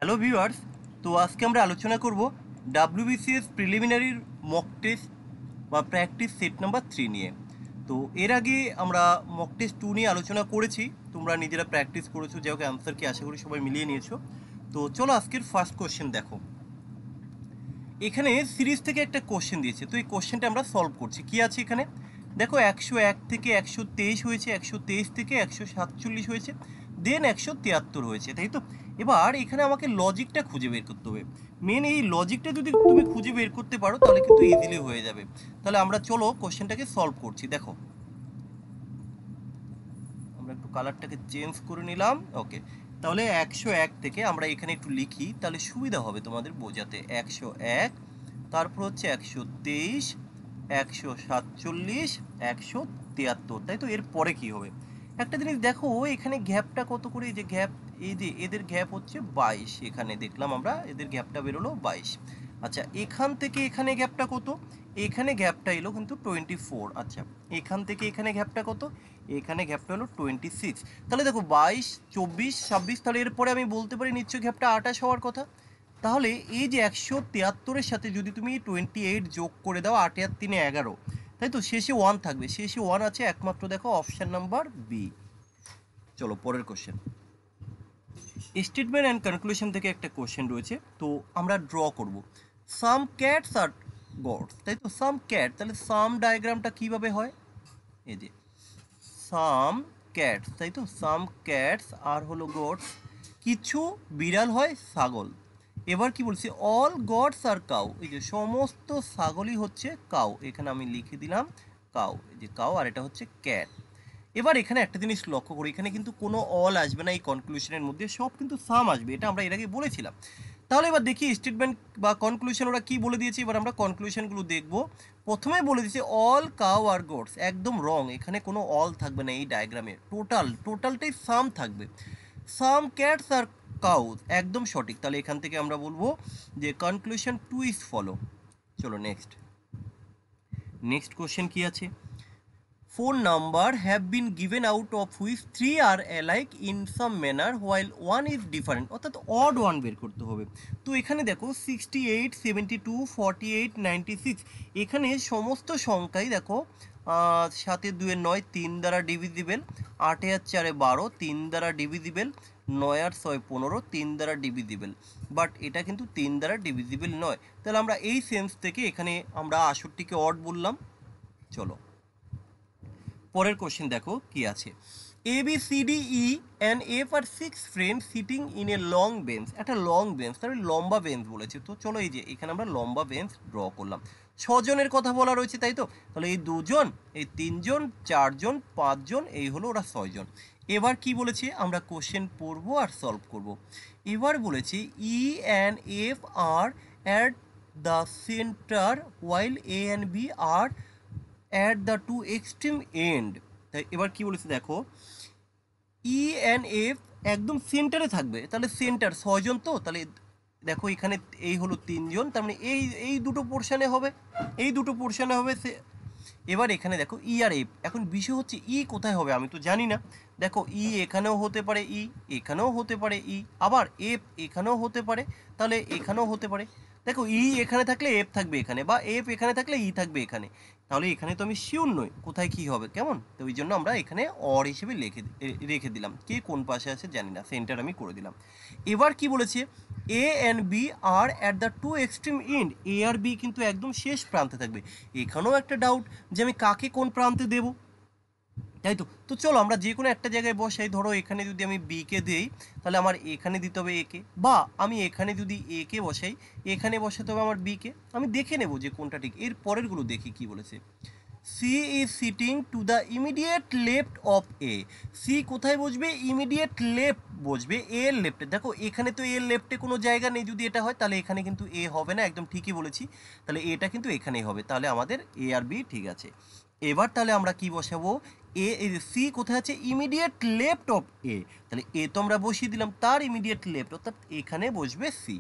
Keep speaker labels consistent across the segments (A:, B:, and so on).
A: Hello viewers, তো আজকে আমরা আলোচনা করব ডাব্লিউবিসিএস প্রিলিমিনারির মক টেস্ট বা প্র্যাকটিস সেট নাম্বার 3 নিয়ে। তো এর আগে আমরা মক টেস্ট 2 নিয়ে আলোচনা করেছি, তোমরা নিজেরা প্র্যাকটিস করেছো, যাই হোক অ্যান্সার কি আশা করি সবাই মিলিয়ে নিয়েছো। তো চলো আজকের ফার্স্ট কোশ্চেন দেখো। এখানে সিরিজ থেকে একটা কোশ্চেন দিয়েছে, তো এই কোশ্চেনটা আমরা সলভ করছি। কি আছে এখানে দেখো, 101 থেকে 123 হয়েছে, 123 থেকে 147 হয়েছে, দেন 173 হয়েছে, তাই তো? এবার এখানে আমাকে লজিকটা খুঁজে বের করতে হবে। মেন এই লজিকটা যদি তুমি খুঁজে বের করতে পারো তাহলে কিন্তু ইজিলি হয়ে যাবে। তাহলে আমরা চলো কোশ্চেনটাকে সলভ করছি। দেখো, আমরা একটু কালারটাকে চেঞ্জ করে নিলাম। ওকে, তাহলে 101 থেকে আমরা এখানে একটু লিখি, তাহলে সুবিধা হবে তোমাদের বোঝাতে। 101, তারপর হচ্ছে 123, 147, 173, তাই তো? এর পরে কি হবে একটা জিনিস দেখো, এখানে গ্যাপটা কত করে, এই যে গ্যাপ, এই যে এদের গ্যাপ হচ্ছে 22, এখানে দেখলাম আমরা এদের গ্যাপটা বেরোলো 22। আচ্ছা, এখান থেকে এখানে গ্যাপটা কত? এখানে গ্যাপটা এলো কিন্তু 24। আচ্ছা, এখান থেকে এখানে গ্যাপটা কত? এখানে গ্যাপটা হলো 26। তাহলে দেখো 22, 24, 26, তাহলে এরপরে আমি বলতে পারি নিশ্চয়ই গ্যাপটা 28 হওয়ার কথা। তাহলে এই যে 173-এর সাথে যদি তুমি 28 যোগ করে দাও, 8 আর 3 11, তাই তো? শেষে 1 থাকবে, শেষে 1 আছে একমাত্র, দেখো অপশান নাম্বার বি। চলো পরের কোশ্চেন। স্টেটমেন্ট অ্যান্ড কনক্লুশন থেকে একটা কোশ্চেন রয়েছে, তো আমরা ড্র করব। সাম ক্যাটস আর গডস, তাই তো? সাম ক্যাট, তাহলে সাম ডায়াগ্রামটা কিভাবে হয়? এই যে সাম ক্যাটস, তাই তো? সাম ক্যাটস আর হলো গডস, কিছু বিড়াল হয় ছাগল। এবার কি বলছি? অল গডস আর কাউ, এই যে সমস্ত ছাগলই হচ্ছে কাউ, এখানে আমি লিখে দিলাম কাউ, এই যে কাউ, আর এটা হচ্ছে ক্যাট। এবার এখানে একটা জিনিস লক্ষ্য করি, এখানে কিন্তু কোনো অল আসবে না এই কনক্লুশনের মধ্যে, সব কিন্তু সাম আসবে, এটা আমরা এর আগে বলেছিলাম। তাহলে এবার দেখি স্টেটমেন্ট বা কনক্লুশন ওরা কি বলে দিয়েছে, এবার আমরা কনক্লুশনগুলো দেখব। প্রথমে বলে দিয়েছে অল কাউ আর গোটস, একদম রং, এখানে কোনো অল থাকবে না এই ডায়াগ্রামে, টোটালটাই সাম থাকবে। সাম ক্যাটস আর কাউজ, একদম সঠিক। তাহলে এখান থেকে আমরা বলবো যে কনক্লুশন 2 ইজ ফলো। চলো নেক্সট। নেক্সট কোশ্চেন কি আছে? 4 number have been given out of which 3 are alike in some manner while 1 is different, অর্থাৎ অড ওয়ান বের করতে হবে। তো এখানে দেখো 68, 72, 48, 96, এখানে সমস্ত সংখ্যাই দেখো 7 2 9 3 দ্বারা ডিভিজিবল, 8 আর 4 12 3 দ্বারা ডিভিজিবল, 9 আর 6 15 3 দ্বারা ডিভিজিবল, বাট এটা কিন্তু 3 দ্বারা ডিভিজিবল নয়। তাহলে আমরা এই সেন্স থেকে এখানে আমরা 68কে অড বললাম। চলো পরের কোশ্চেন দেখো কি আছে। A B C D E and F are 6 friend sitting in a long bench, একটা লং বেঞ্চ, তাহলে লম্বা বেঞ্চ বলেছে। তো চলো এই যে এখানে আমরা লম্বা বেঞ্চ ড্র করলাম। 6 জনের কথা বলা রয়েছে, তাই তো? তাহলে এই 2 জন, এই 3 জন, 4 জন, 5 জন, এই হলো ওরা 6 জন। এবার কি বলেছে, আমরা কোশ্চেন পড়বো আর সলভ করব। এবার বলেছে E and F are at the centre while A and B are at the two extreme end. তাই এবার কি বলেছে দেখো, ই অ্যান্ড এফ একদম সেন্টারে থাকবে, তাহলে সেন্টার 6 জন, তো তাহলে দেখো এখানে এই হলো 3 জন, তার মানে এই এই দুটো পোর্শনে হবে, এই দুটো পোর্শনে হবে সে। এবার এখানে দেখো ই আর এফ, এখন বিষয় হচ্ছে ই কোথায় হবে আমি তো জানি না। দেখো ই এখানেও হতে পারে, ই এখানেও হতে পারে, ই আবার এফ এখানেও হতে পারে, তাহলে এখানেও হতে পারে। দেখো ই এখানে থাকলে এফ থাকবে এখানে, বা এফ এখানে থাকলে ই থাকবে এখানে, তাহলে এখানে তো আমি শিওর নই কোথায় কি হবে, কেমন? তো ওই জন্য আমরা এখানে অর হিসেবে রেখে দিলাম, কে কোন পাশে আছে জানি না, সেন্টার আমি করে দিলাম। এবার কি বলেছে, A and B are at the two extreme end, A আর বি কিন্তু একদম শেষ প্রান্তে থাকবে। এখানেও একটা ডাউট যে আমি কাকে কোন প্রান্তে দেব, তাই তো? তো চলো আমরা যে কোনো একটা জায়গায় বসাই, ধরো এখানে যদি আমি বি কে দিই তাহলে আমার এখানে দিতে হবে এ কে, বা আমি এখানে যদি এ কে বসাই এখানে বসাতে হবে আমার বি কে। আমি দেখে নেব যে কোনটা ঠিক। এর পরেরগুলো দেখি কি বলেছে। C is sitting to the immediate left of A, C কোথায় বসবে? ইমিডিয়েট লেফট বসবে, এ এর লেফটে। দেখো এখানে তো এর লেফটে কোনো জায়গা নেই, যদি এটা হয় তাহলে এখানে কিন্তু এ হবে না, একদম ঠিকই বলেছি। তাহলে এটা কিন্তু এখানেই হবে, তাহলে আমাদের এ আর বি ঠিক আছে। এবার তাহলে আমরা কি বসাবো, এ এই যে সি কোথায় আছে, ইমিডিয়েট লেফট অফ এ, তাহলে এ তো আমরা বসিয়ে দিলাম, তার ইমিডিয়েট লেফট অর্থাৎ এখানে বসবে সি।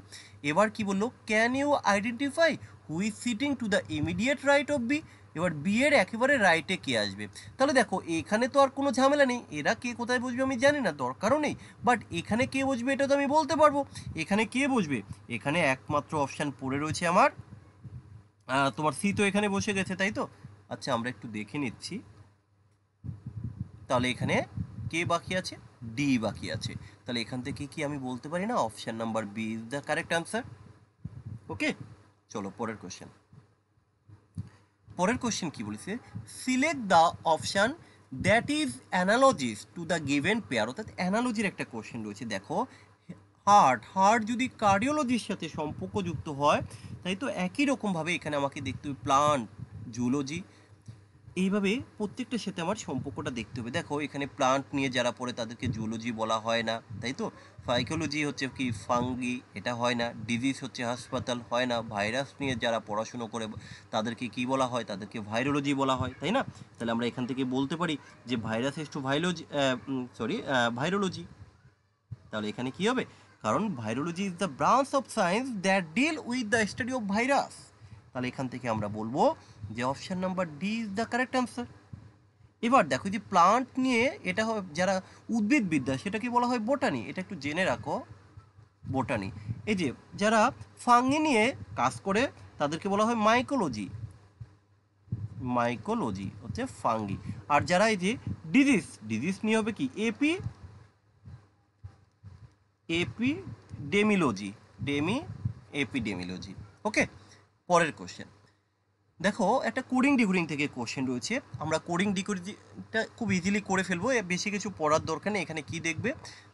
A: এবার কি বললো, can you identify who is sitting to the immediate right of B, এবার বি এর একেবারে রাইটে কে আসবে। তাহলে দেখো এখানে তো আর কোনো ঝামেলা নেই, এরা কে কোথায় বসবে আমি জানি না, দরকারও নেই, বাট এখানে কে বসবে এটা তো আমি বলতে পারবো। এখানে কে বসবে, এখানে একমাত্র অপশান পড়ে রয়েছে আমার তোমার সি তো এখানে বসে গেছে, তাই তো। আচ্ছা আমরা একটু দেখে নিচ্ছি, তাহলে এখানে কে বাকি আছে, ডি বাকি আছে, তাহলে এখান থেকে কি আমি বলতে পারি না option number B is the correct answer. Okay, চলো পরের কোশ্চেন। পরের কোশ্চেন কি বলেছে, select the option that is analogous to the given pair, অর্থাৎ অ্যানালজির একটা কোশ্চেন রয়েছে। দেখো হার্ট যদি কার্ডিওলজির সাথে সম্পর্কযুক্ত হয়, তাই তো একই রকমভাবে এখানে আমাকে দেখতে হবে প্লান্ট, জুলজি, এইভাবে প্রত্যেকটার সাথে আমার সম্পর্কটা দেখতে হবে। দেখো এখানে প্লান্ট নিয়ে যারা পড়ে তাদেরকে জুলজি বলা হয় না, তাই তো। সাইকোলজি হচ্ছে কি ফাঙ্গি, এটা হয় না। ডিজিজ হচ্ছে হাসপাতাল, হয় না। ভাইরাস নিয়ে যারা পড়াশুনো করে তাদেরকে কি বলা হয়, তাদেরকে ভাইরোলজি বলা হয়, তাই না। তাহলে আমরা এখান থেকে বলতে পারি যে ভাইরাস ইজ টু ভাইরোলজি। তাহলে এখানে কি হবে, কারণ virology is the branch of science that deal with the study of virus. তাহলে এখান থেকে আমরা বলবো যে option number D is the correct answer. এবার দেখো যে প্লান্ট নিয়ে এটা যারা উদ্ভিদবিদ্যা সেটাকে বলা হয় বোটানি, এটা একটু জেনে রাখো, বোটানি। এই যে যারা ফাঙ্গি নিয়ে কাজ করে তাদেরকে বলা হয় মাইকোলজি, মাইকোলজি হচ্ছে ফাঙ্গি। আর যারা এই যে ডিজিজ নিয়ে হবে কি এপিডেমিলজি, এপিডেমিলজি। ওকে, পরের কোশ্চেন। দেখো একটা কোডিং ডিকোডিং থেকে কোশ্চেন রয়েছে, আমরা কোডিং ডিকোডিংটা খুব ইজিলি করে ফেলবো, বেশি কিছু পড়ার দরকার নেই। এখানে কি দেখবে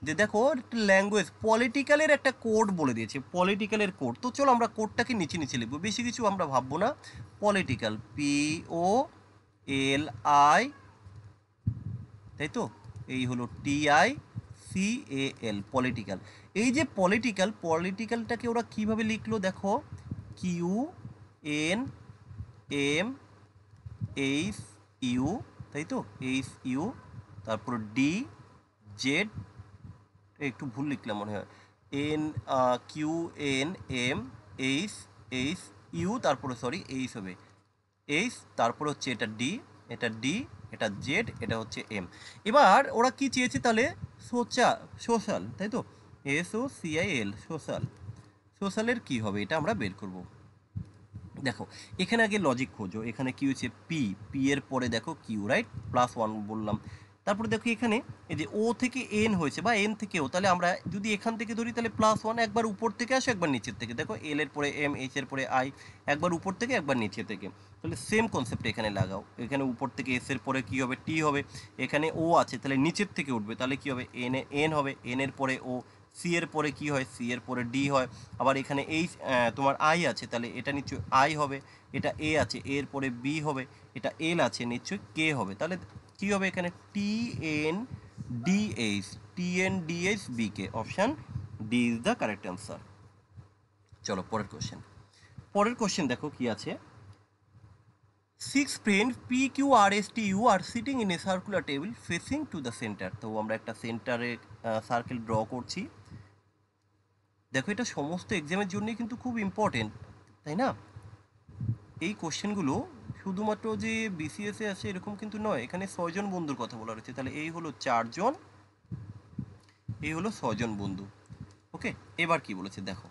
A: যে দেখো একটা ল্যাঙ্গুয়েজ পলিটিক্যালের একটা কোড বলে দিয়েছে, পলিটিক্যালের কোড। তো চলো আমরা কোডটাকে নিচে নিচে লিখবো, বেশি কিছু আমরা ভাববো না। পলিটিক্যাল, POLI, তাই তো, এই হলো TICAL, পলিটিক্যাল। এই যে পলিটিক্যালটাকে ওরা কিভাবে লিখলো দেখো, QNMHU, তাই তো, HU, তারপর DZ, একটু ভুল লিখলাম মনে হয়, QNMHU, তারপরে সরি এইচ হবে, এইচ, তারপর হচ্ছে এটা ডি, এটা ডি, এটা জেড, এটা হচ্ছে এম। এবার ওরা কি চেয়েছে তাহলে, সোশ্যাল, তাই তো, SOCIAL, সোশ্যালের কি হবে এটা আমরা বের করব। দেখো এখানে আগে লজিক খোঁজো, এখানে কি হচ্ছে পি এর পরে দেখো কিউ, রাইট, +1 বললাম। তারপরে দেখো এখানে এই যে ও থেকে এন হয়েছে বা এন থেকে ও, তাহলে আমরা যদি এখান থেকে ধরি তাহলে +1, একবার উপর থেকে আসো একবার নিচের থেকে। দেখো এল এর পরে এম, এইচ এর পরে আই, একবার উপর থেকে একবার নিচে থেকে। তাহলে সেম কনসেপ্ট এখানে লাগাও, এখানে উপর থেকে এস এর পরে কি হবে, টি হবে। এখানে ও আছে তাহলে নিচের থেকে উঠবে, তাহলে কি হবে, এন হবে, এন এর পরে ও। সি এর পরে কি হয়, সি এর পরে ডি হয়। আবার এখানে এই তোমার আই আছে, তাহলে এটা নিশ্চয়ই আই হবে। এটা এ আছে, এর পরে বি হবে। এটা এল আছে, নিশ্চয়ই কে হবে। তাহলে কি হবে এখানে, TNDH বিকে, option D is the correct answer. চলো পরের কোশ্চেন দেখো কি আছে, 6 friends PQRSTU are sitting in a circular table facing to the center। তো আমরা একটা সেন্টারে সার্কেল ড্র করছি। দেখো এটা সমস্ত এক্সামের জন্যই কিন্তু খুব ইম্পর্টেন্ট, তাই না। এই কোশ্চেনগুলো শুধুমাত্র যে BCS-এ আসে এরকম কিন্তু নয়, এখানে 6 জন বন্ধুর কথা বলা রয়েছে। তাহলে এই হলো 4 জন, এই হলো 6 জন বন্ধু। ওকে, এবার কি বলেছে দেখো,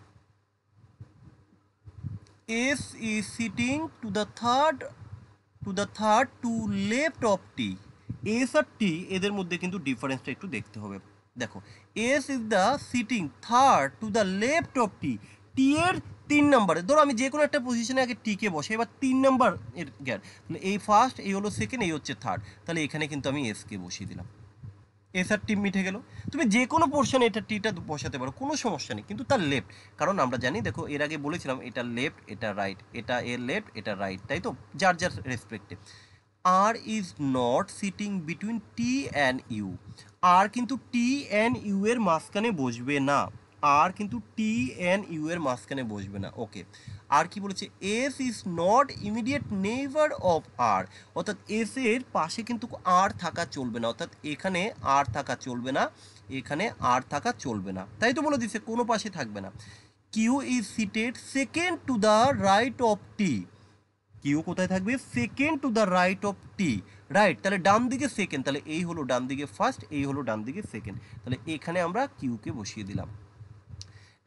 A: S is sitting to the third to left of T। S R T এদের মধ্যে কিন্তু ডিফারেন্সটা একটু দেখতে হবে। দেখো S is the sitting third to the left of T, T এর 3 নম্বরে, ধরো আমি যে কোনো একটা পজিশনে আগে টিকে বসে, এবার 3 নম্বর এর গ্যাপ, তাহলে এই ফার্স্ট, এই হলো সেকেন্ড, এই হচ্ছে থার্ড, তাহলে এখানে কিন্তু আমি এসকে বসিয়ে দিলাম। এস আর টি মিটে গেল। তুমি যে কোনো পোর্শনে এটা টিটা বসাতে পারো, কোনো সমস্যা নেই, কিন্তু তার লেফট, কারণ আমরা জানি দেখো এর আগে বলেছিলাম এটা লেফট, এটা রাইট, এটা এর লেফট, এটা রাইট, তাই তো, যার যার রেসপেক্টে। R is not sitting between T and U, R কিন্তু টি অ্যান্ড ইউ এর মাঝখানে বসবে না, আর কিন্তু টি এন ইউ এর মাঝখানে বসবে না। ওকে, আর কি বলেছে, S is not immediate neighbour of R, অর্থাৎ এস এর পাশে কিন্তু আর থাকা চলবে না, অর্থাৎ এখানে আর থাকা চলবে না, এখানে আর থাকা চলবে না, তাই তো বলে দিচ্ছে কোনো পাশে থাকবে না। Q is seated second to the right of T, Q কোথায় থাকবে, second to the right of T, right, তাহলে ডান দিকে সেকেন্ড, তাহলে এই হলো ডান দিকে ফার্স্ট, এই হলো ডান দিকে সেকেন্ড, তাহলে এখানে আমরা কিউকে বসিয়ে দিলাম।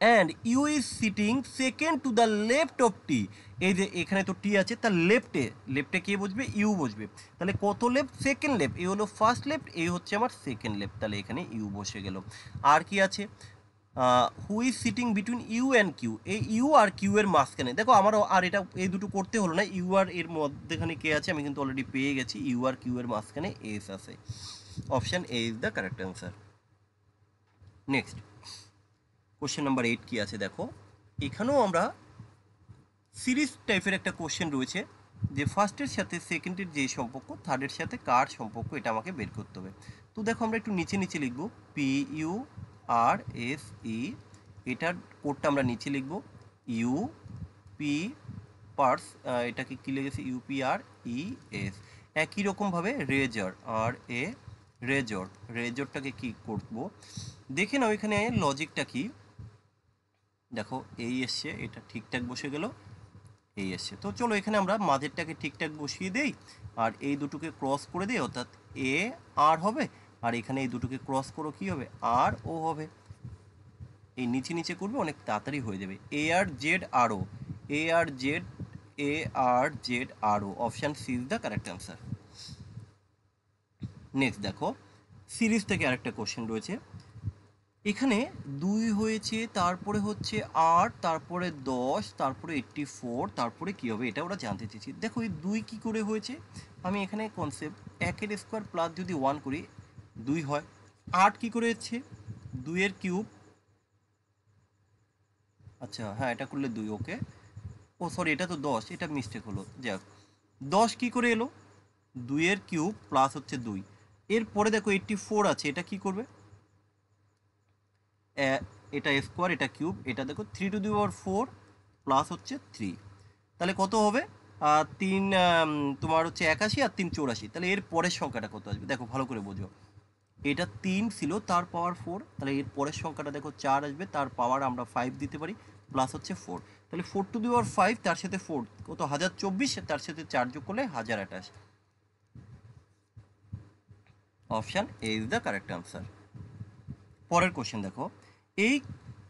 A: And U is sitting second to the left of T, এই যে এখানে তো টি আছে, তার লেফটে, লেফটে কে বসবে, ইউ বসবে, তাহলে কত লেফট, সেকেন্ড লেফট, এই হলো ফার্স্ট লেফট, এই হচ্ছে আমার সেকেন্ড লেফট, তাহলে এখানে ইউ বসে গেল। আর কি আছে, who is sitting between U and Q, এই ইউ আর কিউ এর মাঝখানে, দেখো আমারও আর এটা এই দুটো করতে হলো না, ইউ আর এর মধ্যেখানে কে আছে আমি কিন্তু অলরেডি পেয়ে গেছি, ইউ আর কিউ এর মাঝখানে এস আছে, option A is the correct answer. Next question number 8 কি আছে দেখো, এখানেও আমরা সিরিজ টাইপের একটা কোশ্চেন রয়েছে, যে ফার্স্টের সাথে সেকেন্ডের যে সম্পর্ক, থার্ডের সাথে কার সম্পর্ক, এটা আমাকে বের করতে হবে। তো দেখো আমরা একটু নিচে নিচে লিখবো, P U R S E, এটার কোডটা আমরা নিচে লিখবো, ইউ পি পার্স, এটাকে কী লিখেছে, ইউপি আর ই এস। একই রকমভাবে রেজর, আর এ রেজর, রেজরটাকে কী করবো দেখে নাও, এখানে লজিকটা কি দেখো, এই এসছে, এটা ঠিকঠাক বসে গেল, এই এসছে, তো চলো এখানে আমরা মাঝেরটাকে ঠিকঠাক বসিয়ে দেই, আর এই দুটোকে ক্রস করে দিই, অর্থাৎ এ আর হবে, আর এখানে এই দুটোকে ক্রস করো কি হবে, আর ও হবে, এই নিচে নিচে করবে অনেক তাড়াতাড়ি হয়ে যাবে, এ আর জেড আর ও, এ আর জেড, এ আর জেড আর O, option C is the correct answer. Next দেখো, সিরিজ থেকে আরেকটা কোশ্চেন রয়েছে, এখানে 2 হয়েছে, তারপরে হচ্ছে 8, তারপরে 10, তারপরে 84, তারপরে কী হবে এটা ওরা জানতে চেয়েছি। দেখো এই 2 কী করে হয়েছে, আমি এখানে কনসেপ্ট 1 এর স্কোয়ার প্লাস যদি 1 করি 2 হয়, 8 কী করে হচ্ছে 2 এর কিউব, আচ্ছা হ্যাঁ এটা করলে 2, ওকে, ও সরি এটা তো 10, এটা মিস্টেক হলো, যাক 10 কী করে এলো, 2 এর কিউব প্লাস হচ্ছে 2, এরপরে দেখো 84 আছে, এটা কি করবে, এটা স্কোয়ার, এটা কিউব, এটা দেখো 3 টু দি পাওয়ার 4 প্লাস হচ্ছে 3, তাহলে কত হবে, 3 তোমার হচ্ছে 81 আর 3 84, তাহলে এর পরের সংখ্যাটা কত আসবে, দেখো ভালো করে বোঝো, এটা 3 ছিল তার পাওয়ার 4, তাহলে এর পরের সংখ্যাটা দেখো 4 আসবে, তার পাওয়ার আমরা 5 দিতে পারি, প্লাস হচ্ছে 4, তাহলে 4 টু দি পাওয়ার 5, তার সাথে 4 কত 1024, তার সাথে 4 যোগ করলে 1028, option A is the correct answer. পরের কোশ্চেন দেখো, এই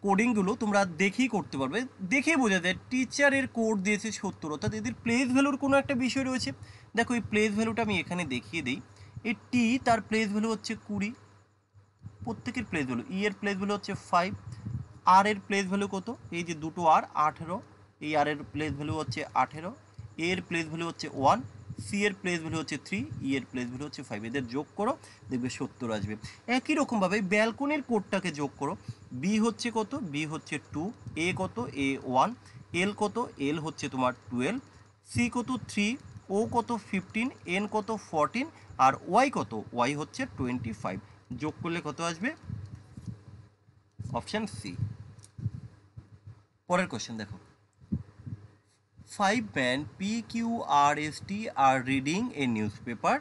A: কোডিংগুলো তোমরা দেখেই করতে পারবে, দেখেই বোঝা যায় টিচারের কোড দিয়েছে 70, অর্থাৎ এদের প্লেস ভ্যালুর কোনো একটা বিষয় রয়েছে। দেখো এই প্লেস ভ্যালুটা আমি এখানে দেখিয়ে দিই, এই টি তার প্লেস ভ্যালু হচ্ছে 20, প্রত্যেকের প্লেস ভ্যালু, ই এর প্লেস ভ্যালু হচ্ছে 5, আর এর প্লেস ভ্যালু কত, এই যে দুটো আর 18, এই আর এর প্লেস ভ্যালু হচ্ছে 18, এর প্লেস ভ্যালু হচ্ছে 1, সি এর প্লেস ভ্যালু হচ্ছে 3, ই এর প্লেস ভ্যালু হচ্ছে 5, এদের যোগ করো দেখবে 70 আসবে। একই রকমভাবে ব্যালকনির কোডটাকে যোগ করো, বি হচ্ছে কত, বি হচ্ছে 2, এ কত, এ 1, এল কত, এল হচ্ছে তোমার 12, সি কত 3, ও কত 15, এন কত 14, আর ওয়াই কত, ওয়াই হচ্ছে 25, যোগ করলে কত আসবে, অপশান সি। পরের কোশ্চেন দেখো, 5 men PQRST are reading a newspaper.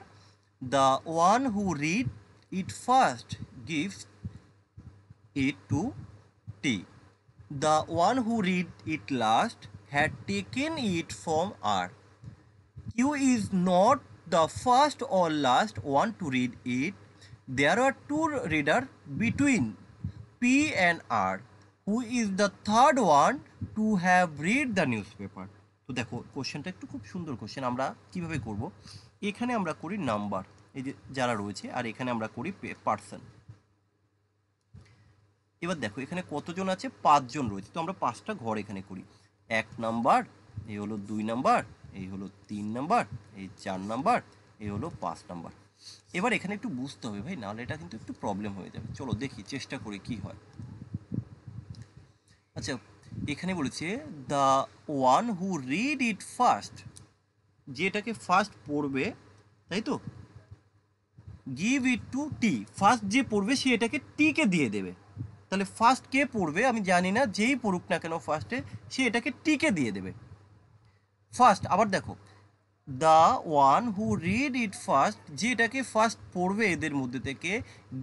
A: The one who read it first gives it to T. The one who read it last had taken it from R. Q is not the first or last one to read it. There are two readers between P and R. Who is the third one to have read the newspaper? তো দেখো কোশ্চেনটা একটু খুব সুন্দর question, আমরা কিভাবে করব, এখানে আমরা করি নাম্বার, এই যে যারা রয়েছে, আর এখানে আমরা করি পার্সন। এবার দেখো এখানে কতজন আছে, 5 জন রয়েছে, তো আমরা 5টা ঘর এখানে করি, 1 নাম্বার, এই হলো 2 নাম্বার, এই হলো 3 নাম্বার, এই 4 নাম্বার, এই হলো 5 নাম্বার। এবার এখানে একটু বুঝতে হবে ভাই, নাহলে এটা কিন্তু একটু প্রবলেম হয়ে যাবে, চলো দেখি চেষ্টা করি কি হয়। আচ্ছা এখানে বলেছে the one who read it first, যেটাকে ফার্স্ট পড়বে, তাই তো, give it to T, first যে পড়বে সে এটাকে টিকে দিয়ে দেবে, তাহলে ফার্স্ট কে পড়বে আমি জানি না, যেই পড়ুক না কেন ফার্স্টে সে এটাকে টিকে দিয়ে দেবে। ফার্স্ট আবার দেখো, the one who read it first, যে এটাকে ফার্স্ট পড়বে এদের মধ্যে থেকে,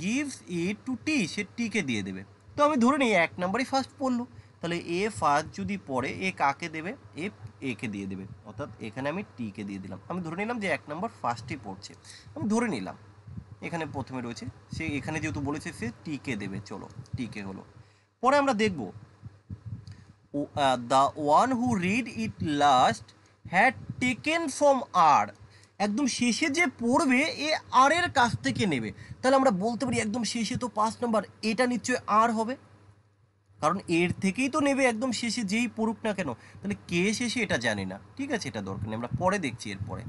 A: গিভস ইট টু টি, সে টিকে দিয়ে দেবে। তো আমি ধরে নিই 1 নাম্বারই ফার্স্ট পড়লো, তাহলে এ ফার্স্ট যদি পড়ে এ কাকে দেবে, এ একে দিয়ে দেবে, অর্থাৎ এখানে আমি টিকে দিয়ে দিলাম। আমি ধরে নিলাম যে 1 নাম্বার ফার্স্টই পড়ছে, আমি ধরে নিলাম এখানে প্রথমে রয়েছে, সে এখানে যেহেতু বলেছে সে টিকে দেবে, চলো টিকে হলো। পরে আমরা দেখব the one who read it last had taken from R, একদম শেষে যে পড়বে এ আর এর কাছ থেকে নেবে। তাহলে আমরা বলতে পারি একদম শেষে তো 5 নাম্বার, এটা নিশ্চয়ই আর হবে, কারণ এর থেকেই তো নেবে একদম শেষে যেই পড়ুক না কেন। তাহলে কে শেষে এটা জানি না, ঠিক আছে, এটা দরকার নেই, আমরা পরে দেখছি। এরপরে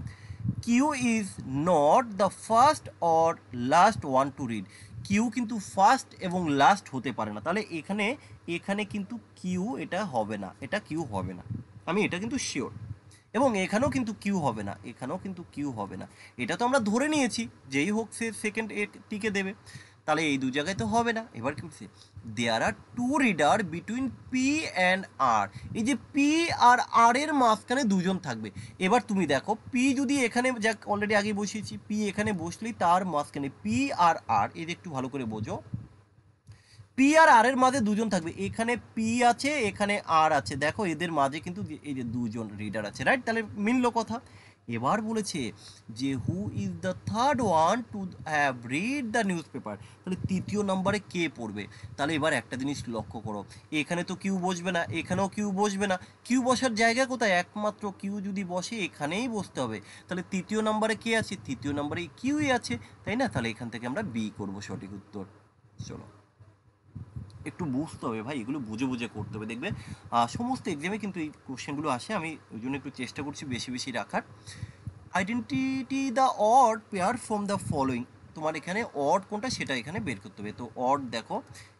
A: Q is not the first or last one to read, Q কিন্তু ফার্স্ট এবং লাস্ট হতে পারে না, তাহলে এখানে এখানে কিন্তু কিউ এটা হবে না, এটা কিউ হবে না, আমি এটা কিন্তু শিওর। এবং এখানেও কিন্তু কিউ হবে না, এখানেও কিন্তু কিউ হবে না, এটা তো আমরা ধরে নিয়েছি যেই হোক সে সেকেন্ড এ টিকে দেবে, তাহলে এই দু জায়গায় তো হবে না। এবার কি বলছে, there are two reader between P and R, এই যে পি আর আর এর মাঝখানে দুজন থাকবে। এবার তুমি দেখো পি যদি এখানে, যাক অলরেডি আগে বসিয়েছি, পি এখানে বসলেই তার মাঝখানে পি আর আর, এই যে একটু ভালো করে বোঝো, পি আর আর এর মাঝে দুজন থাকবে, এখানে পি আছে এখানে আর আছে, দেখো এদের মাঝে কিন্তু এই যে দুজন রিডার আছে, রাইট, তাহলে মিললো কথা। এবার বলেছে যে who is the third one to have read the news paper, তাহলে তৃতীয় নম্বরে কে পড়বে। তাহলে এবার একটা জিনিস লক্ষ্য করো, এখানে তো কিউ বসবে না, এখানেও কিউ বসবে না, কিউ বসার জায়গা কোথায়, একমাত্র কিউ যদি বসে এখানেই বসতে হবে। তাহলে তৃতীয় নম্বরে কে আছে, তৃতীয় নম্বরে কিউই আছে, তাই না, তাহলে এখান থেকে আমরা বি করব সঠিক উত্তর। চলো, একটু বুঝতে হবে ভাই, এগুলো বুঝে বুঝে করতে হবে, দেখবে সমস্ত এক্সামে কিন্তু এই কোশ্চেনগুলো আসে, আমি ওই জন্য একটু চেষ্টা করছি বেশি বেশি রাখার। Identity the odd pair from the following, তোমার এখানে অড কোনটা সেটা এখানে বের করতে হবে। তো অড দেখো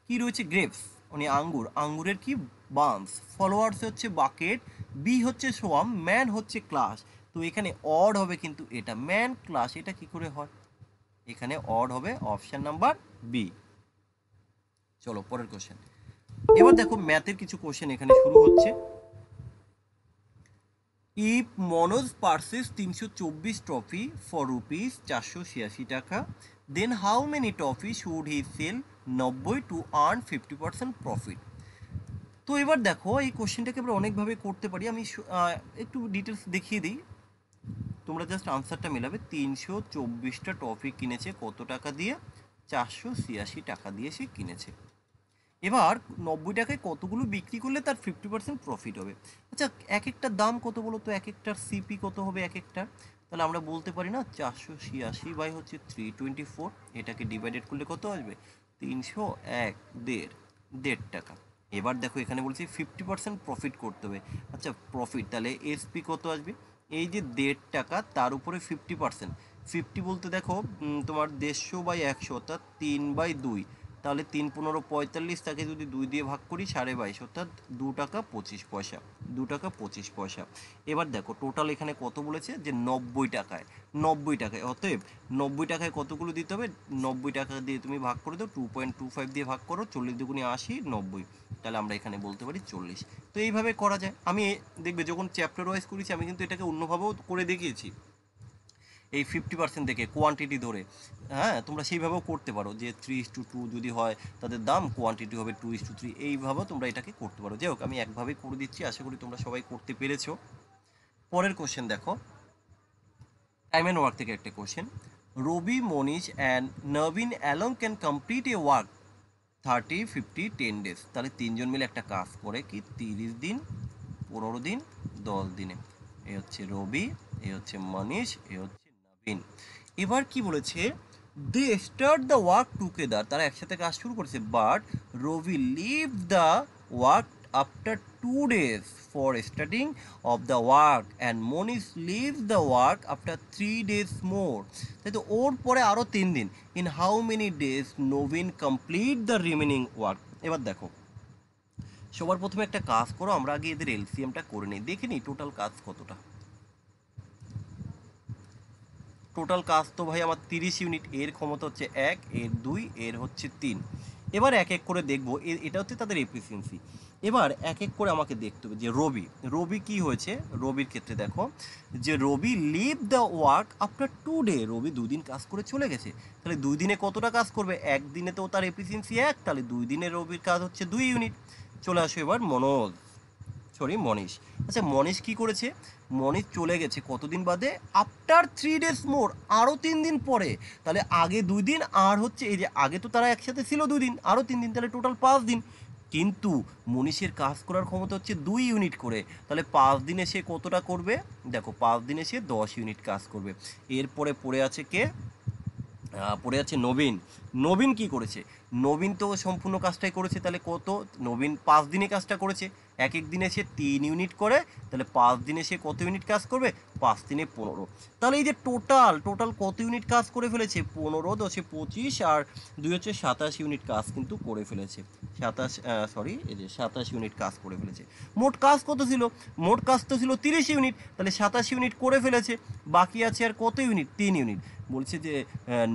A: কি রয়েছে, গ্রেপস মানে আঙ্গুর, আঙ্গুরের কি বান্স, ফলোয়ার্স হচ্ছে বাকেট, বি হচ্ছে সোয়াম, ম্যান হচ্ছে ক্লাস। তো এখানে অড হবে কিন্তু এটা ম্যান ক্লাস, এটা কি করে হয়, এখানে অড হবে অপশন নাম্বার বি। চলো পরের কোশ্চেন। এবার দেখো ম্যাথের কিছু কোশ্চেন এখানে শুরু হচ্ছে। If Manoj purchases 324 trophy for rupees 486 টাকা, then how many trophy should he sell 90 to earn 50% profit. তো এবার দেখো এই কোশ্চেনটাকে আমরা অনেকভাবে করতে পারি, আমি একটু ডিটেলস দেখিয়ে দিই, তোমরা জাস্ট আনসারটা মেলাবে। 324টা ট্রফি কিনেছে কত টাকা দিয়ে, 486 টাকা দিয়ে সে কিনেছে। এবার 90 টাকায় কতগুলো বিক্রি করলে তার 50% প্রফিট হবে। আচ্ছা এক একটার দাম কত বলো তো, এক একটার সিপি কত হবে এক একটার, তাহলে আমরা বলতে পারি না 486 বাই হচ্ছে 324, এটাকে ডিভাইডেড করলে কত আসবে, 301, দেড় টাকা। এবার দেখো এখানে বলছি 50% প্রফিট করতে হবে। আচ্ছা প্রফিট, তাহলে এসপি কত আসবে, এই যে 1.5 টাকা তার উপরে 50%, 50 বলতে দেখো তোমার 150 বাই 100 অর্থাৎ 3/2, তাহলে 3 15 45, তাকে যদি 2 দিয়ে ভাগ করি 22.5 অর্থাৎ 2 টাকা 25 পয়সা, 2 টাকা 25 পয়সা। এবার দেখো টোটাল এখানে কত বলেছে, যে 90 টাকায়, 90 টাকায়, অতএব 90 টাকায় কতগুলো দিতে হবে, 90 টাকা দিয়ে তুমি ভাগ করে দাও, 2.25 দিয়ে ভাগ করো, 40 দুগুণে 80, 90, তাহলে আমরা এখানে বলতে পারি 40। তো এইভাবে করা যায়। আমি দেখবে যখন চ্যাপ্টার ওয়াইজ করেছি আমি কিন্তু এটাকে অন্যভাবেও করে দেখিয়েছি, এই 50% থেকে কোয়ান্টিটি ধরে, হ্যাঁ তোমরা সেইভাবেও করতে পারো, যে 3:2 যদি হয় তাদের দাম, কোয়ান্টিটি হবে 2:3, এইভাবেও তোমরা এটাকে করতে পারো। যাই হোক আমি একভাবেই করে দিচ্ছি, আশা করি তোমরা সবাই করতে পেরেছো। পরের কোশ্চেন দেখো, টাইম অ্যান্ড ওয়ার্ক থেকে একটা কোশ্চেন। রবি, মনীষ অ্যান্ড নবীন along can complete a work 30, 50, 10 days, তাহলে তিনজন মিলে একটা কাজ করে কি 30 দিন, 15 দিন, 10 দিনে। এ হচ্ছে রবি, এ হচ্ছে মনীষ, এ হচ্ছে নবীন। এবার কি বলেছে, they start the work together, তারা একসাথে কাজ শুরু করেছে, but Ravi leave the work after 2 days for starting of the work and Manish leave the work after 3 days more, তাই তো ওর পরে আরও 3 দিন। ইন হাউ মেনি ডেজ নবীন কমপ্লিট দ্য রিমেনিং ওয়ার্ক। এবার দেখো সবার প্রথমে একটা কাজ করো, আমরা আগে এদের এলসিএমটা করে নিই, দেখে নিই টোটাল কাজ কতটা। টোটাল কাজ তো ভাই আমার 30 ইউনিট, এর ক্ষমতা হচ্ছে 1, এর 2, এর হচ্ছে 3। এবার এক এক করে দেখবো, এটা হচ্ছে তাদের এফিসিয়েন্সি। এবার এক এক করে আমাকে দেখতে হবে যে রবি কি হয়েছে। রবির ক্ষেত্রে দেখো যে Ravi leave the work after 2 day, Ravi 2 দিন কাজ করে চলে গেছে। তাহলে 2 দিনে কতটা কাজ করবে? একদিনে তো তার এফিসিয়েন্সি 1, তাহলে 2 দিনে রবির কাজ হচ্ছে 2 ইউনিট। চলে আসো এবার মনীষ। আচ্ছা মনীষ কি করেছে? মনীষ চলে গেছে কতদিন বাদে? আফটার 3 ডেজ মোর, আরও 3 দিন পরে। তাহলে আগে 2 দিন আর হচ্ছে এই যে আগে তো তারা একসাথে ছিল 2 দিন, আরও 3 দিন, তাহলে টোটাল 5 দিন। কিন্তু মনীষের কাজ করার ক্ষমতা হচ্ছে 2 ইউনিট করে, তাহলে 5 দিনে সে কতটা করবে? দেখো 5 দিনে সে 10 ইউনিট কাজ করবে। এরপরে পড়ে আছে কে? পড়ে আছে নবীন কি করেছে? নবীন তো সম্পূর্ণ কাজটাই করেছে, তাহলে কত? নবীন 5 দিনে কাজটা করেছে, এক এক দিনে সে 3 ইউনিট করে, তাহলে 5 দিনে সে কত ইউনিট কাজ করবে? 5 দিনে 15। তাহলে এই যে টোটাল কত ইউনিট কাজ করে ফেলেছে? 15, 10 25 আর 2 হচ্ছে 27 ইউনিট কাজ কিন্তু করে ফেলেছে। 27 ইউনিট কাজ করে ফেলেছে। মোট কাজ কত ছিল? মোট কাজ তো ছিল 30 ইউনিট, তাহলে 27 ইউনিট করে ফেলেছে, বাকি আছে আর কত ইউনিট? 3 ইউনিট। বলছে যে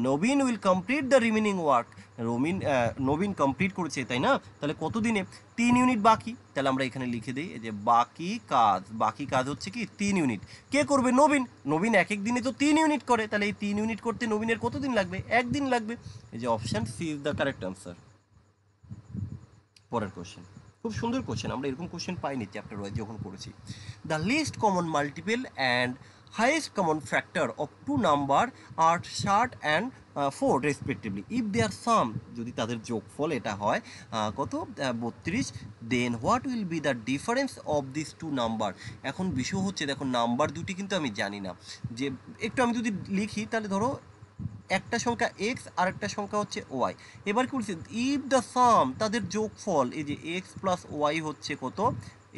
A: নবীন will complete the remaining work, নবীন কমপ্লিট করেছে তাই না? তাহলে কত দিনে? 3 ইউনিট বাকি। তাহলে আমরা এখানে লিখে দিই যে বাকি কাজ হচ্ছে কি 3 ইউনিট। কে করবে? নবীন এক এক দিনে তো 3 ইউনিট করে, তাহলে এই 3 ইউনিট করতে নবীনের কত দিন লাগবে? 1 দিন লাগবে। এই যে option C is the correct answer. পরের কোশ্চেন, খুব সুন্দর কোশ্চেন, আমরা এরকম কোশ্চেন পাইনি চ্যাপ্টার ওয়াইজ যখন করেছি। The list common multiple and highest common factor of two number are short and 4 respectively if their sum, যদি তাদের যোগফল এটা হয় কত? 32, then what will be the difference of these two number? এখন বিষয় হচ্ছে দেখো নাম্বার দুটি কিন্তু আমি জানি না, যে একটু আমি যদি লিখি তাহলে ধরো একটা সংখ্যা এক্স আর একটা সংখ্যা হচ্ছে ওয়াই। এবার কি বলছে? ইফ দ্য সাম, তাদের যোগফল, এই যে এক্স প্লাস ওয়াই হচ্ছে কত?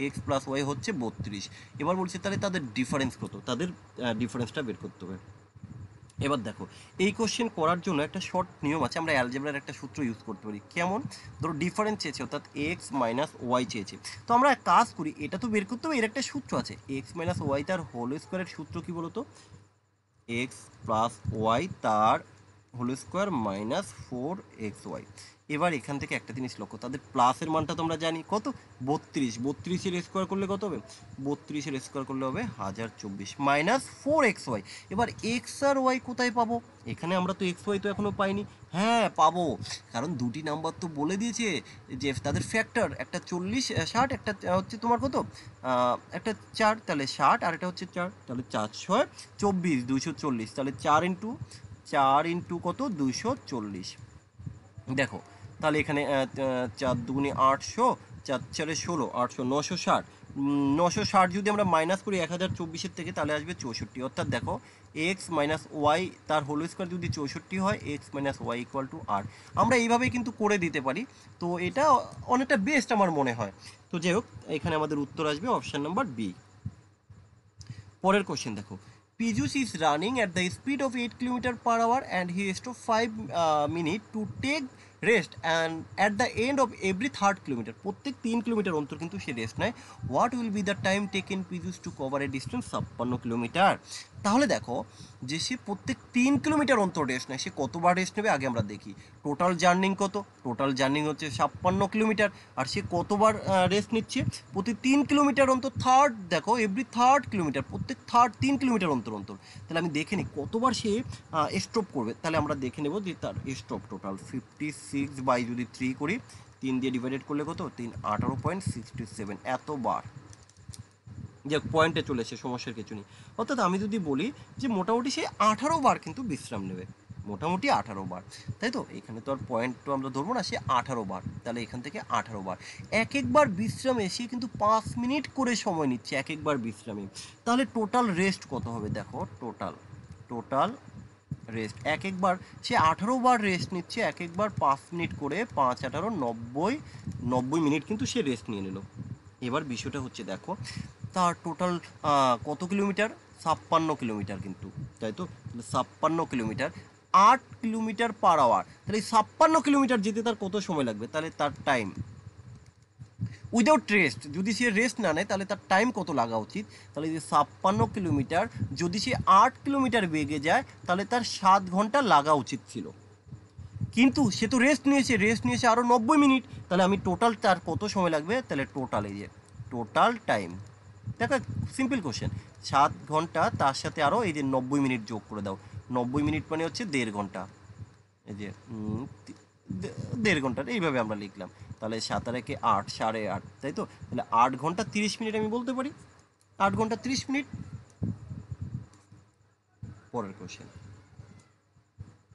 A: এক্স প্লাস ওয়াই হচ্ছে 32। এবার বলছে তাহলে তাদের ডিফারেন্স কত? তাদের ডিফারেন্সটা বের করতে হবে। এবার দেখো এই কোশ্চেন করার জন্য একটা শর্ট নিয়ম আছে, আমরা অ্যালজেব্রার একটা সূত্র ইউজ করতে পারি। কেমন? ধরো ডিফারেন্স চেয়েছে, অর্থাৎ এক্স মাইনাস ওয়াই চেয়েছে, তো আমরা এক কাজ করি, এটা তো বের করতে হবে, এর একটা সূত্র আছে। এক্স মাইনাস ওয়াই তার হোল স্কোয়ারের সূত্র কি বলতো? এক্স প্লাস ওয়াই তার হোল স্কোয়ার মাইনাস 4xy। এবার এখান থেকে একটা জিনিস লক্ষ্য, তাদের প্লাসের মানটা তোমরা জানি কত? 32। 32-এর স্কোয়ার করলে কত হবে? 32-এর স্কোয়ার করলে হবে 1024 মাইনাস 4xy। এবার এক্স আর ওয়াই কোথায় পাবো? এখানে আমরা তো এক্স ওয়াই তো এখনও পাইনি। হ্যাঁ পাবো, কারণ দুটি নাম্বার তো বলে দিয়েছে যে তাদের ফ্যাক্টর, একটা 40 60, একটা হচ্ছে তোমার কত? একটা 4, তাহলে 60 আর এটা হচ্ছে 4, তাহলে 4 6 24 240, তাহলে 4 ইন্টু কত? 240। দেখো তাহলে এখানে 4 দুগুণে 800, 4 4 16, 800, 960। 960 যদি আমরা মাইনাস করি 1024-এর থেকে, তাহলে আসবে 64। অর্থাৎ দেখো এক্স মাইনাস ওয়াই তার হোল স্কোয়ার যদি 64 হয়, X minus Y equal to R. আমরা এইভাবেই কিন্তু করে দিতে পারি, তো এটা অনেকটা বেস্ট আমার মনে হয়। তো যাই হোক, এখানে আমাদের উত্তর আসবে অপশান নাম্বার বি। পরের কোশ্চেন দেখো, Piyush is running at the speed of 8 km/h and he stops 5 minutes to take rest and at the end of every 3rd kilometer, প্রত্যেক 3 কিলোমিটার অন্তর কিন্তু সে রেস্ট নেয়। What will be the time taken Piyush to cover a distance 56 kilometre? তাহলে দেখো যে সে প্রত্যেক 3 kilometre অন্তর রেস্ট নেয়, সে কতবার রেস্ট নেবে আগে আমরা দেখি। টোটাল জার্নিং কত? টোটাল জার্নিং হচ্ছে 56 কিলোমিটার, আর সে কতবার রেস্ট নিচ্ছে? প্রতি 3 কিলোমিটার অন্তর। দেখো এভরি 3rd কিলোমিটার, প্রত্যেক 3 কিলোমিটার অন্তর। তাহলে আমি দেখে নিই কতবার সে স্টপ করবে। তাহলে আমরা দেখে নেব যে তার স্টপ টোটাল 56 বাই যদি 3 করি, 3 দিয়ে ডিভাইডেড করলে কত? 3 18.67, এতবার। যে পয়েন্টে চলে এসে সমস্যার কিছু নেই। অর্থাৎ আমি যদি বলি যে মোটামুটি সে 18 বার কিন্তু বিশ্রাম নেবে, মোটামুটি 18 বার, তাই তো? এখানে তো আর পয়েন্ট তো আমরা ধরবো না, সে 18 বার, তাহলে এখান থেকে 18 বার। এক একবার বিশ্রামে সে কিন্তু 5 মিনিট করে সময় নিচ্ছে এক একবার বিশ্রামে। তাহলে টোটাল রেস্ট কত হবে? দেখো টোটাল রেস্ট এক একবার সে 18 বার রেস্ট নিচ্ছে, এক একবার 5 মিনিট করে, 5 18 90 মিনিট কিন্তু সে রেস্ট নিয়ে নিল। এবার বিষয়টা হচ্ছে দেখো তার টোটাল কত কিলোমিটার? 56 কিলোমিটার কিন্তু, তাই তো? 56 কিলোমিটার, 8 কিলোমিটার পার আওয়ার, তাহলে 56 কিলোমিটার যেতে তার কত সময় লাগবে? তাহলে তার টাইম উইদাউট রেস্ট, যদি সে রেস্ট না নেয় তাহলে তার টাইম কত লাগা উচিত? তাহলে যে 56 কিলোমিটার যদি সে 8 কিলোমিটার বেগে যায়, তাহলে তার 7 ঘন্টা লাগা উচিত ছিল। কিন্তু সে তো রেস্ট নিয়েছে আরও 90 মিনিট, তাহলে আমি টোটাল তার কত সময় লাগবে, তাহলে টোটাল এই যে টোটাল টাইম, দেখো সিম্পল কোশ্চেন, 7 ঘন্টা তার সাথে আরও এই যে 90 মিনিট যোগ করে দাও, 90 মিনিট মানে হচ্ছে 1.5 ঘন্টা, এই যে 1.5 ঘন্টা, এইভাবে আমরা লিখলাম, তাহলে 7 আর 8 8.5, তাই তো, তাহলে 8 ঘন্টা 30 মিনিট আমি বলতে পারি, 8 ঘন্টা 30 মিনিট। পরের কোশ্চেন,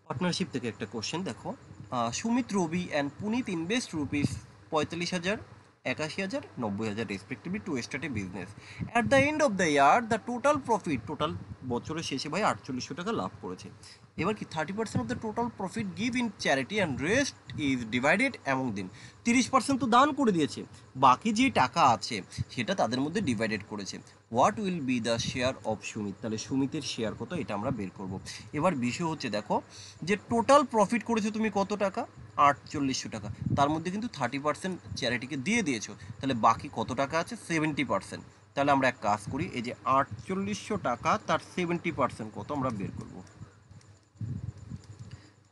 A: পার্টনারশিপ থেকে একটা কোশ্চেন দেখো, Sumit, Ravi and Punit invest rupees 45,000, 81,000, 90,000 respectively to start a business. At the end of the year the total profit, total বছরের শেষে ভাই 4800 টাকা লাভ করেছে। এবার কি 30% of the total profit give in charity and rest is divided among দিন। 30% তো দান করে দিয়েছে, বাকি যে টাকা আছে সেটা তাদের মধ্যে ডিভাইডেড করেছে। What will be the share of Sumit, তাহলে সুমিতের শেয়ার কত এটা আমরা বের করব। এবার বিষয় হচ্ছে দেখো যে টোটাল প্রফিট করেছো তুমি কত টাকা, 4800 টাকা, তার মধ্যে কিন্তু 30% চ্যারিটিকে দিয়ে দিয়েছো, তাহলে বাকি কত টাকা আছে, 70%। তাহলে আমরা এক কাজ করি, এই যে 4800 টাকা তার 70% কত আমরা বের করব,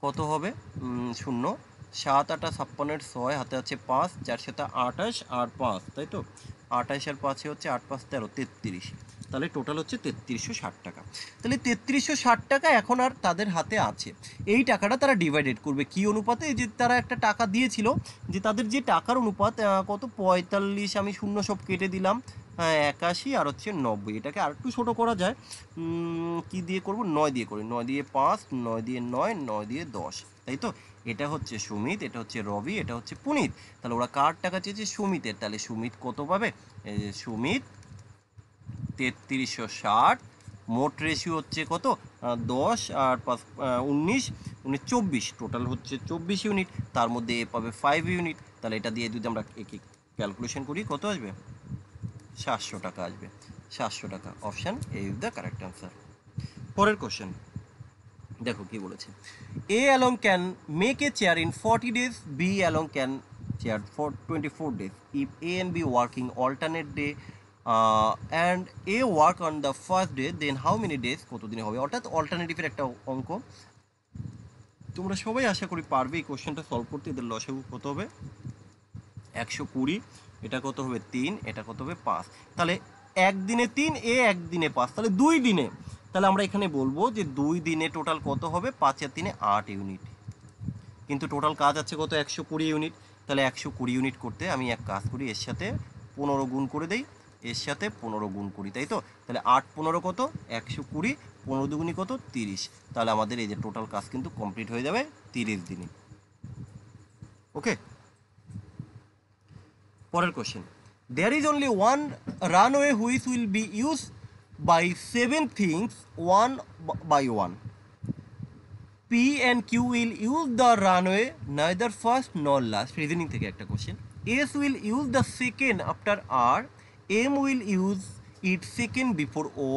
A: কত হবে, 0, 7 8 56 6, হাতে আছে 5, 4 7 28 আর 5, তাই তো, 28 আর 5 হচ্ছে 8 5 13, 33, তাহলে টোটাল হচ্ছে 3360 টাকা। তাহলে 3360 টাকা এখন আর তাদের হাতে আছে, এই টাকাটা তারা ডিভাইডেড করবে কি অনুপাতে, এই যে তারা একটা টাকা দিয়েছিল, যে তাদের যে টাকার অনুপাত কত 45, আমি শূন্য সব কেটে দিলাম, 81 আর হচ্ছে 90, এটাকে আর একটু ছোটো করা যায়, কি দিয়ে করব, 9 দিয়ে করি, 9 দিয়ে 5, 9 দিয়ে 9, 9 দিয়ে 10, তাই তো, এটা হচ্ছে সুমিত, এটা হচ্ছে রবি, এটা হচ্ছে পুনিত, তাহলে ওরা কার টাকা চেয়েছে, সুমিতের, তাহলে সুমিত কত পাবে, এই যে সুমিত 3360, মোট রেশিও হচ্ছে কত, 10 আর 5 19, 24, টোটাল হচ্ছে 24 ইউনিট, তার মধ্যে এ পাবে 5 ইউনিট, তাহলে এটা দিয়ে যদি আমরা একে ক্যালকুলেশন করি কত আসবে, 700 টাকা আসবে, 700 টাকা, option A is the correct answer. পরের কোশ্চেন দেখো কি বলেছে, A along can make a chair in 40 days, B along can chair for 24 days, if A and B working alternate day and A work on the first day, then how many days, কতদিনে হবে, অর্থাৎ অল্টারনেটিভের একটা অঙ্ক, তোমরা সবাই আশা করি পারবে এই কোশ্চেনটা সলভ করতে। এদের লসাগু কত হবে, 120, এটা কত হবে 3, এটা কত হবে 5, তাহলে একদিনে 3, একদিনে 5, তাহলে 2 দিনে, তাহলে আমরা এখানে বলবো যে 2 দিনে টোটাল কত হবে, 5 আর 3 8 ইউনিট, কিন্তু টোটাল কাজ আছে কত, 120 ইউনিট, তাহলে 120 ইউনিট করতে আমি এক কাজ করি, এর সাথে 15 গুণ করে দেই, এর সাথে 15 গুণ করি, তাই তো, তাহলে 8 15 কত, 120, 15 দুগুণি কত 30, তাহলে আমাদের এই যে টোটাল কাজ কিন্তু কমপ্লিট হয়ে যাবে 30 দিনে। ওকে, পরের question, there is only one runway which will be use by 7 things one by one, P and Q will use the runway neither first nor last, reasoning থেকে একটা question, S will use the second after R, M will use it second before O,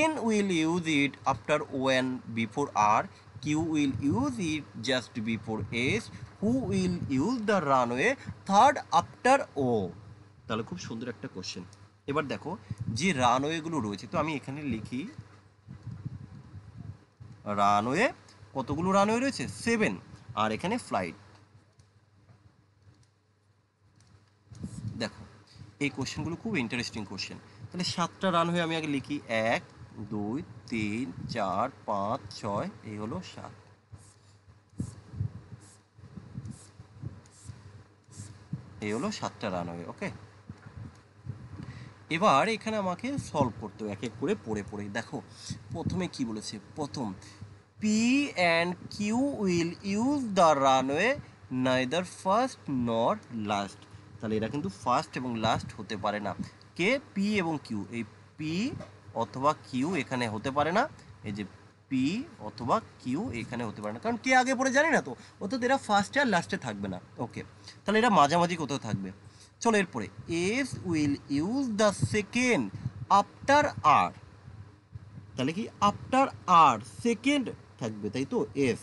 A: N will use it after O and before R, Q will use it just before S, who will use the runway third after O। তাহলে খুব সুন্দর একটা question. এবার দেখো যে রানওয়েগুলো রয়েছে, তো আমি এখানে লিখি রানওয়ে, কতগুলো রানওয়ে রয়েছে 7, আর এখানে ফ্লাইট। দেখো এই কোশ্চেনগুলো খুব ইন্টারেস্টিং কোশ্চেন, তাহলে 7টা রানওয়ে আমি আগে লিখি, 1 2 3 4 5 6, এই হলো 7, এই হলো 7টা রানওয়ে। ওকে, এবার এখানে আমাকে সলভ করতে হবে এক এক করে পড়ে পড়ে। দেখো প্রথমে কি বলেছে, প্রথম P and Q will use the runway neither first nor last, তাহলে এরা কিন্তু ফার্স্ট এবং লাস্ট হতে পারে না, কে, P এবং Q, এই P অথবা Q এখানে হতে পারে না, এই যে P অথবা Q এখানে হতে পারে না, কারণ কে আগে পড়ে জানি না তো, অর্থাৎ এরা ফার্স্টে আর লাস্টে থাকবে না। ওকে, তাহলে এরা মাঝামাঝি কোথাও থাকবে। চলো এরপরে S will use the second after R, তাহলে কি আফটার আর সেকেন্ড থাকবে, তাই তো, S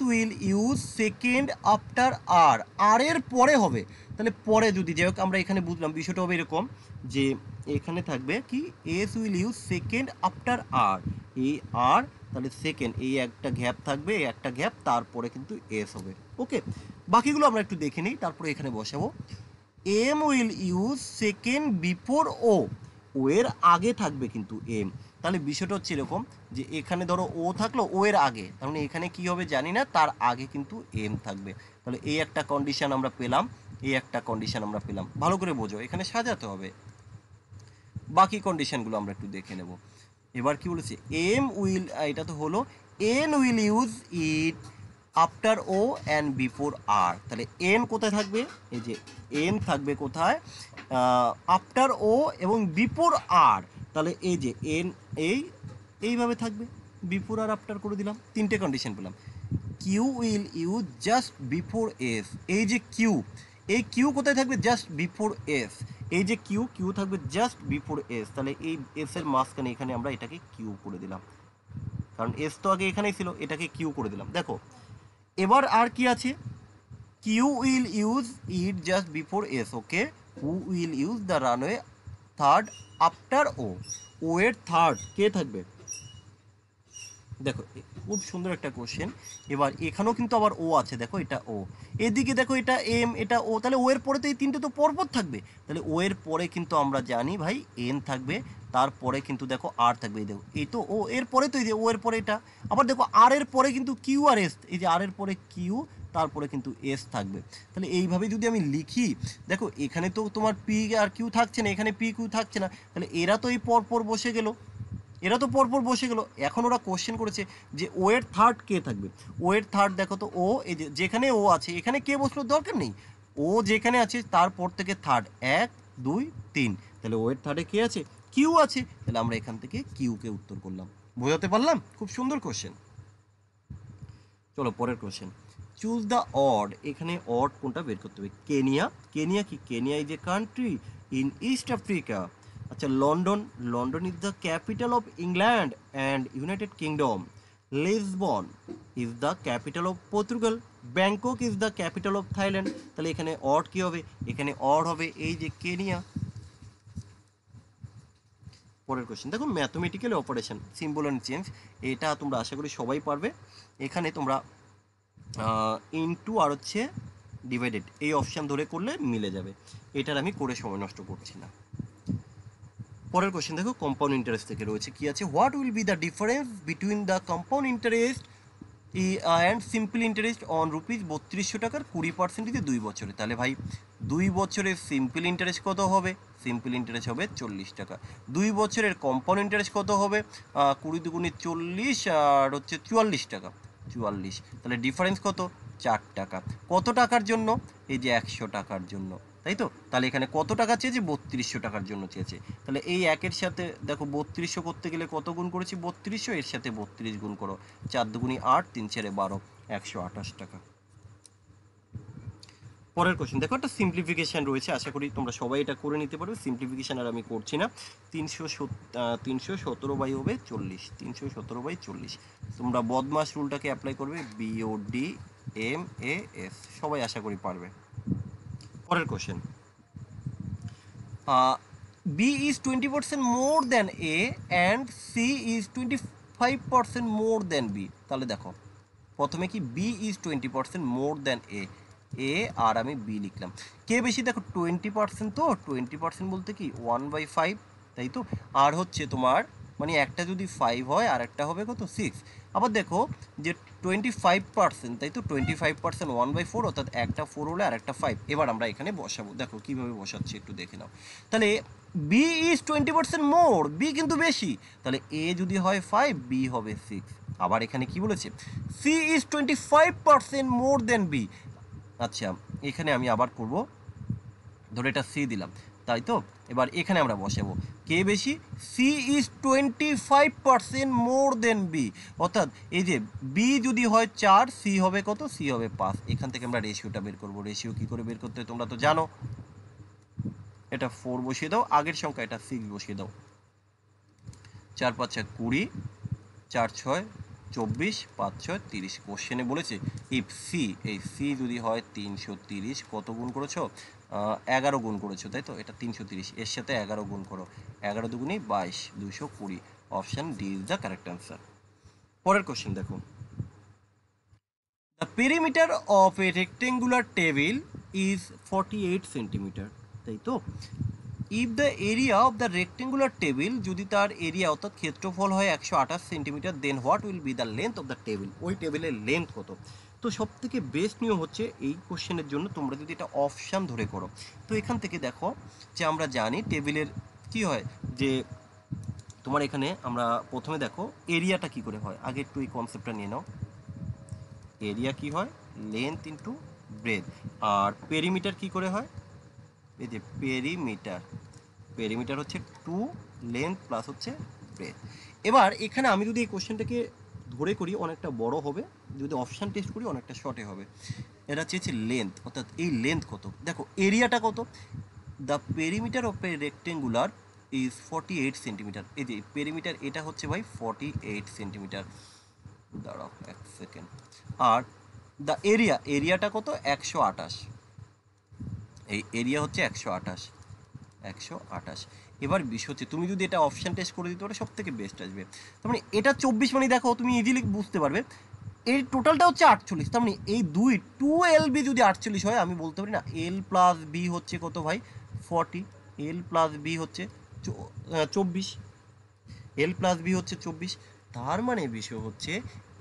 A: will use second after R, R এর পরে হবে, তাহলে পরে যদি যাই হোক আমরা এখানে বুঝলাম বিষয়টা হবে এরকম যে এখানে থাকবে কি S will use second after R, এই আর তাহলে সেকেন্ড এই একটা গ্যাপ থাকবে, এই একটা গ্যাপ, তারপরে কিন্তু এস হবে। ওকে, বাকিগুলো আমরা একটু দেখে নিই, তারপরে এখানে বসাবো। M will use second before O, O এর আগে থাকবে কিন্তু এম। তাহলে বিষয়টা হচ্ছে এরকম যে এখানে ধরো ও থাকলো ও এর আগে, তার মানে এখানে কী হবে জানি না, তার আগে কিন্তু এম থাকবে। তাহলে এই একটা কন্ডিশন আমরা পেলাম, এই একটা কন্ডিশন আমরা পেলাম। ভালো করে বোঝো, এখানে সাজাতে হবে। বাকি কন্ডিশনগুলো আমরা একটু দেখে নেব। এবার কি বলেছে, এম উইল, এটা তো হলো N will use it after O and before R. তাহলে এন কোথায় থাকবে, এই যে এন থাকবে কোথায়, আফটার ও এবং বিফোর আর। তাহলে এই যে এন এইভাবে থাকবে, বিফোর আর আফটার করে দিলাম, তিনটে কন্ডিশন পেলাম। Q will use just before S, এই যে কিউ, এই কিউ কোথায় থাকবে, জাস্ট বিফোর এস। এই যে কিউ, কিউ থাকবে জাস্ট বিফোর এস। তাহলে এই এস এর মাঝখানে এখানে আমরা এটাকে কিউ করে দিলাম, কারণ এস তো আগে এখানেই ছিল, এটাকে কিউ করে দিলাম। দেখো এবার আর কি আছে, Q will use it just before S. Okay, who will use the runway third after O, O এর থার্ড কে থাকবে, দেখো খুব সুন্দর একটা কোশ্চেন। এবার এখানেও কিন্তু আবার ও আছে, দেখো এটা ও, এদিকে দেখো এটা এম, এটা ও, তাহলে ও এর পরে তো এই তিনটে তো পরপর থাকবে। তাহলে ও এর পরে কিন্তু আমরা জানি ভাই এন থাকবে, তারপরে কিন্তু দেখো আর থাকবে, এই দেখো এই তো ও এর পরে তো এই যে ও এর পরে এটা, আবার দেখো আর এর পরে কিন্তু কিউ আর এস, এই যে আর এর পরে কিউ, তারপরে কিন্তু এস থাকবে। তাহলে এইভাবে যদি আমি লিখি, দেখো এখানে তো তোমার পি আর কিউ থাকছে না, এখানে পি কিউ থাকছে না, তাহলে এরা তো এই পরপর বসে গেল, এরা তো পরপর বসে গেল। এখন ওরা কোশ্চেন করেছে যে ও এর থার্ড কে থাকবে, ও এর থার্ড দেখো তো ও, এই যে যেখানে ও আছে এখানে কে বসলো দরকার নেই, ও যেখানে আছে তারপর থেকে থার্ড, 1 2 3, তাহলে ও এর থার্ডে কে আছে, কিউ আছে। তাহলে আমরা এখান থেকে কিউকে উত্তর করলাম। বোঝাতে পারলাম? খুব সুন্দর কোশ্চেন। চলো পরের কোশ্চেন, চুজ দ্য অড। এখানে অড কোনটা বের করতে হবে, কেনিয়া, কেনিয়া কি, Kenya is a country in East Africa. আচ্ছা London, London is the capital of England and United Kingdom. Lisbon is the capital of Portugal. Bangkok is the capital of Thailand. তাহলে এখানে odd কি হবে, এখানে odd হবে এই যে Kenya. পরের কোশ্চেন দেখো, mathematical operation symbol and change, এটা তোমরা আশা করি সবাই পারবে। এখানে তোমরা ইনটু আর হচ্ছে ডিভাইডেড এই অপশান ধরে করলে মিলে যাবে, এটার আমি করে সময় নষ্ট করছি না। পরের কোশ্চেন দেখো, কম্পাউন্ড ইন্টারেস্ট থেকে রয়েছে কি আছে, what will be the difference between the compound interest and simple interest on rupees 3200 টাকার 20% 2 বছরে। তাহলে ভাই 2 বছরের সিম্পল ইন্টারেস্ট কত হবে, সিম্পল ইন্টারেস্ট হবে 40 টাকা। 2 বছরের কম্পাউন্ড ইন্টারেস্ট কত হবে, 20 দুগুণে 40 আর হচ্ছে 44 টাকা, 44। তাহলে ডিফারেন্স কত, 4 টাকা। কত টাকার জন্য, এই যে 100 টাকার জন্য, তাই তো। তাহলে এখানে কত টাকা চেয়েছে, 3200 টাকার জন্য চেয়েছে। তাহলে এই একের সাথে দেখো 3200 করতে গেলে কত গুণ করেছি, 3200, এর সাথে 32 গুণ করো, 4 দুগুণি 8, 3 4 12, 128 টাকা। পরের কোশ্চেন দেখো, একটা সিম্পলিফিকেশান রয়েছে, আশা করি তোমরা সবাই এটা করে নিতে পারবে। সিম্পলিফিকেশান আর আমি করছি না। 317/40, 317/40। তোমরা বদমাস রুলটাকে অ্যাপ্লাই করবে, BODMAS, সবাই আশা করি পারবে। পরের question, B is 20% more than A and C is 25% more than B। তাহলে দেখো প্রথমে কি, B is 20% more than A, আর আমি B লিখলাম। কে বেশি, দেখো 20%, তো 20% বলতে কি 1/5, তাই তো। আর হচ্ছে তোমার মানে একটা যদি 5 হয় আর একটা হবে কত, 6। আবার দেখো যে 25%, তাই তো 25% 1/4, অর্থাৎ একটা 4 হলে আর একটা 5। এবার আমরা এখানে বসাবো, দেখো কীভাবে বসাচ্ছি একটু দেখে নাও। তাহলে B is 20% মোর, B কিন্তু বেশি, তাহলে A যদি হয় 5, B হবে 6। আবার এখানে কি বলেছে, C is 25% more then B। আচ্ছা এখানে আমি আবার করব, ধরে এটা C দিলাম, তাই তো। এবার এখানে আমরা বসাবো কে বেশি, C is 25% more then B, অর্থাৎ এই যে B যদি হয় 4, C হবে কত, C হবে 5। এখান থেকে আমরা রেশিওটা বের করব। রেশিও কী করে বের করতে হয় তোমরা তো জানো, এটা 4 বসিয়ে দাও, আগের সংখ্যা এটা 6 বসিয়ে দাও। 4 5 20, 4 6 24, 5 6 30। কোশ্চেনে বলেছে ইফ সি, এই সি যদি হয় 330, কত গুণ করেছো, 11 গুণ করেছো, তাই তো। এটা 330, এর সাথে 11 গুণ করো, 11 দুগুণে 22, 220। Option D is the correct answer. পরের কোশ্চেন দেখো, the perimeter of a rectangular table is 48 centimetre, তাই তো। If the area of the rectangular table, যদি তার এরিয়া অর্থাৎ ক্ষেত্রফল হয় 128 centimetre, then what will be the length of the table, ওই টেবিলের লেন্থ কত। তো সব থেকে বেস্ট নিয়ম হচ্ছে এই কোশ্চেনের জন্য তোমরা যদি এটা অপশান ধরে করো, তো এখান থেকে দেখো যে আমরা জানি টেবিলের কি হয়, যে তোমার এখানে আমরা প্রথমে দেখো এরিয়াটা কি করে হয়, আগে একটু এই কনসেপ্টটা নিয়ে নাও। এরিয়া কি হয়, লেন্থ ইন্টু ব্রেথ। আর পেরিমিটার কি করে হয়, এই যে পেরিমিটার, পেরিমিটার হচ্ছে 2 লেন্থ প্লাস হচ্ছে ব্রেথ। এবার এখানে আমি যদি এই কোশ্চেনটাকে ধরে করি অনেকটা বড় হবে, যদি অপশান টেস্ট করি অনেকটা শর্টে হবে। এটা চেয়েছে লেন্থ, অর্থাৎ এই লেন্থ কত, দেখো এরিয়াটা কত, the perimeter of a rectangular is 48 centimetre, এই যে পেরিমিটার এটা হচ্ছে ভাই 48 সেন্টিমিটার, দাঁড়াও এক সেকেন্ড। আর দ্য এরিয়া, এরিয়াটা কত 128, এই এরিয়া হচ্ছে 128। এবার বিষয় হচ্ছে তুমি যদি এটা অপশান টেস্ট করে দিতে পারো সব থেকে বেস্ট আসবে। তার মানে এটা 24, মানে দেখো তুমি ইজিলি বুঝতে পারবে এই টোটালটা হচ্ছে 48, তার মানে এই 2LB যদি 48 হয়, আমি বলতে পারি না এল প্লাস বি হচ্ছে কত ভাই 40, এল প্লাস বি হচ্ছে 24, এল প্লাস বি হচ্ছে 24। তার মানে বিষয় হচ্ছে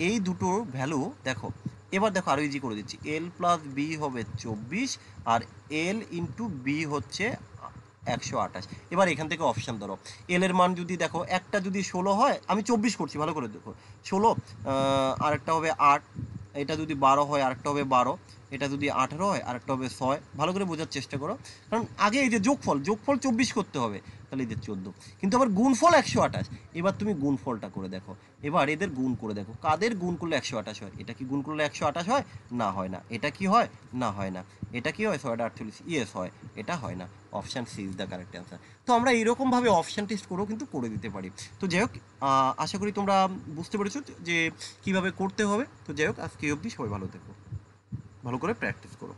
A: এই দুটোর ভ্যালু দেখো, এবার দেখো আরও ইজি করে দিচ্ছি, এল প্লাস বি হবে 24 আর এল ইন্টু বি হচ্ছে 128। এবার এখান থেকে অপশান ধরো, এল এর মান যদি দেখো একটা যদি 16 হয়, আমি 24 করছি ভালো করে দেখো, 16, আরেকটা হবে 8, এটা যদি 12 হয় আরেকটা হবে 12, এটা যদি 18 হয় আরেকটা হবে 6, ভালো করে বোঝার চেষ্টা করো, কারণ আগে এই যে যোগফল 24 করতে হবে, তাহলে এই যে 14, কিন্তু আবার গুণফল 128। এবার তুমি গুণফলটা করে দেখো, এবার এদের গুণ করে দেখো, কাদের গুণ করলে 128 হয়, এটা কি গুণ করলে 128 হয়, না হয় না, এটা কি হয়, না হয় না, এটা কি হয় 648, ইয়েস হয়, এটা হয় না, option C is the correct answer. তো আমরা এরকমভাবে অপশান টেস্ট করেও কিন্তু করে দিতে পারি। তো যাই হোক, আশা করি তোমরা বুঝতে পেরেছো যে কীভাবে করতে হবে। তো যাই হোক, আজকে অবধি সবাই ভালো থেকো, ভালো করে প্র্যাকটিস করো।